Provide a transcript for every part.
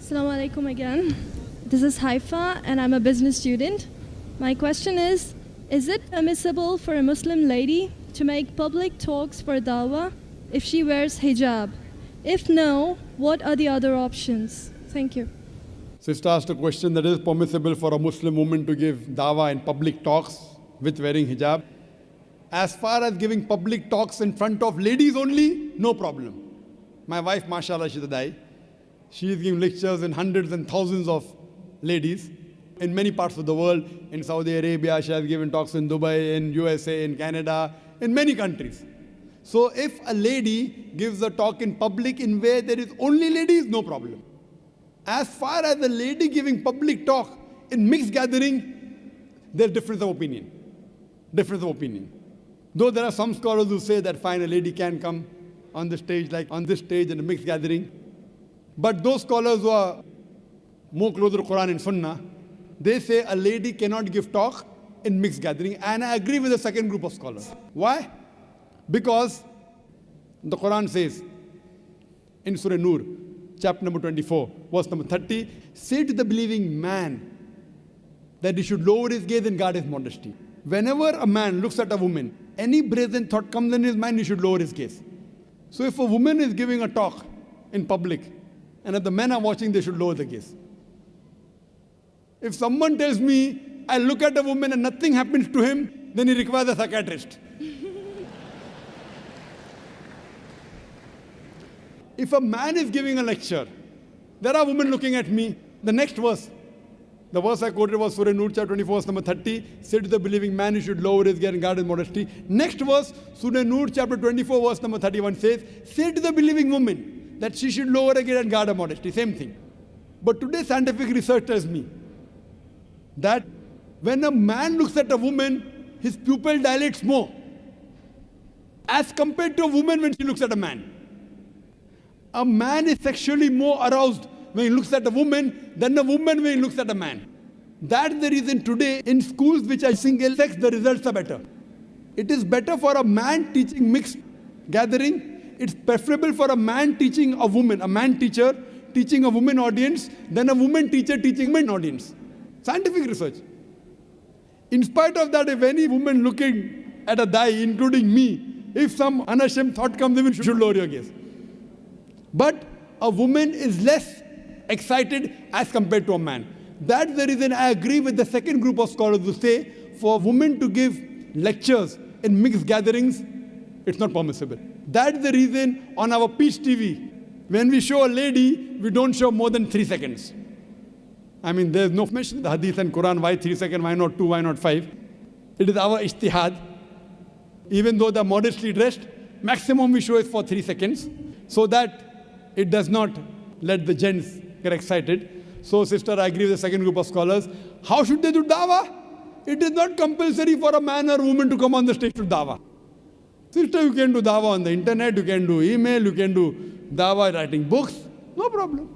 Assalamu alaikum again. This is Haifa and I'm a business student. My question is it permissible for a Muslim lady to make public talks for dawah if she wears hijab? If no, what are the other options? Thank you. Sister asked a question that is permissible for a Muslim woman to give dawah in public talks with wearing hijab. As far as giving public talks in front of ladies only, no problem. My wife, mashallah, she's a dai. She is giving lectures in hundreds and thousands of ladies in many parts of the world. In Saudi Arabia, she has given talks in Dubai, in USA, in Canada, in many countries. So if a lady gives a talk in public in where there is only ladies, no problem. As far as a lady giving public talk in mixed gathering, there's difference of opinion. Difference of opinion. Though there are some scholars who say that fine, a lady can come on the stage, like on this stage in a mixed gathering. But those scholars who are more closer to Quran and Sunnah, they say a lady cannot give talk in mixed gathering. And I agree with the second group of scholars. Why? Because the Quran says in Surah Nur, chapter number 24, verse number 30, say to the believing man that he should lower his gaze and guard his modesty. Whenever a man looks at a woman, any brazen thought comes in his mind, he should lower his gaze. So if a woman is giving a talk in public, and if the men are watching, they should lower the gaze. If someone tells me, I look at a woman and nothing happens to him, then he requires a psychiatrist. If a man is giving a lecture, there are women looking at me. The next verse, the verse I quoted was Surah Nur, chapter 24, verse number 30. Say to the believing man, he should lower his gaze and guard his modesty. Next verse, Surah Nur, chapter 24, verse number 31 says, say to the believing woman that she should lower her gaze and guard her modesty. Same thing. But today scientific research tells me that when a man looks at a woman, his pupil dilates more as compared to a woman when she looks at a man. A man is sexually more aroused when he looks at a woman than a woman when he looks at a man. That's the reason today in schools which are single sex, the results are better. It is better for a man teaching mixed gathering. It's preferable for a man teaching a woman, a man teacher teaching a woman audience than a woman teacher teaching men audience. Scientific research. In spite of that, if any woman looking at a dai, including me, if some unashamed thought comes in, you should lower your gaze. But a woman is less excited as compared to a man. That's the reason I agree with the second group of scholars who say for a woman to give lectures in mixed gatherings, it's not permissible. That's the reason on our Peace TV, when we show a lady, we don't show more than 3 seconds. I mean, there's no mention in the Hadith and Quran, why 3 seconds, why not 2, why not 5. It is our ijtihad. Even though they're modestly dressed, maximum we show is for 3 seconds, so that it does not let the gents get excited. So, sister, I agree with the second group of scholars. How should they do dawah? It is not compulsory for a man or woman to come on the stage to dawah. Sister, you can do dawah on the internet, you can do email, you can do dawah writing books, no problem.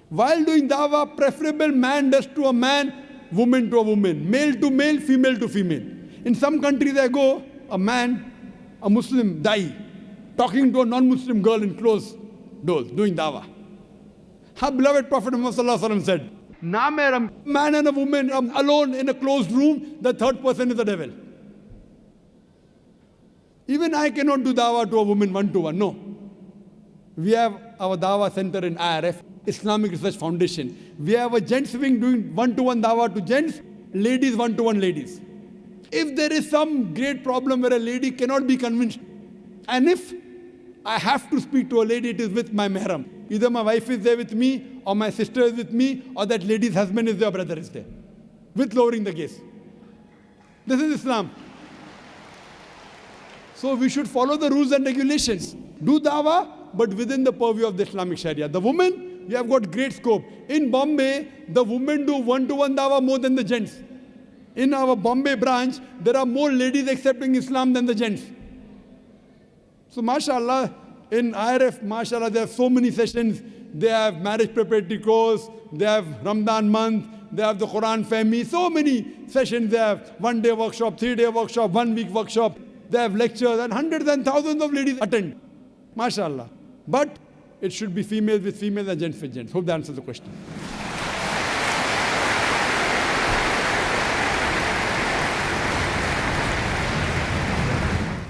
While doing dawah, preferable man does to a man, woman to a woman, male to male, female to female. In some countries I go, a man, a Muslim dai, talking to a non-Muslim girl in closed doors, doing dawah. Our beloved Prophet Muhammad said, "Na mera man and a woman alone in a closed room, the third person is the devil." Even I cannot do dawah to a woman one-to-one, no. We have our dawah center in IRF, Islamic Research Foundation. We have a gents wing doing one-to-one dawah to gents, ladies one-to-one ladies. If there is some great problem where a lady cannot be convinced, and if I have to speak to a lady, it is with my mahram. Either my wife is there with me, or my sister is with me, or that lady's husband is there, or brother is there, with lowering the gaze. This is Islam. So we should follow the rules and regulations. Do dawah, but within the purview of the Islamic Sharia. The women, we have got great scope. In Bombay, the women do one-to-one dawah more than the gents. In our Bombay branch, there are more ladies accepting Islam than the gents. So mashallah, in IRF, mashallah, there are so many sessions. They have marriage preparatory course, they have Ramadan month, they have the Quran Fehmi, so many sessions. They have 1-day workshop, 3-day workshop, 1-week workshop. They have lectures and hundreds and thousands of ladies attend. MashaAllah. But it should be females with females and gents with gents. Hope that answers the question.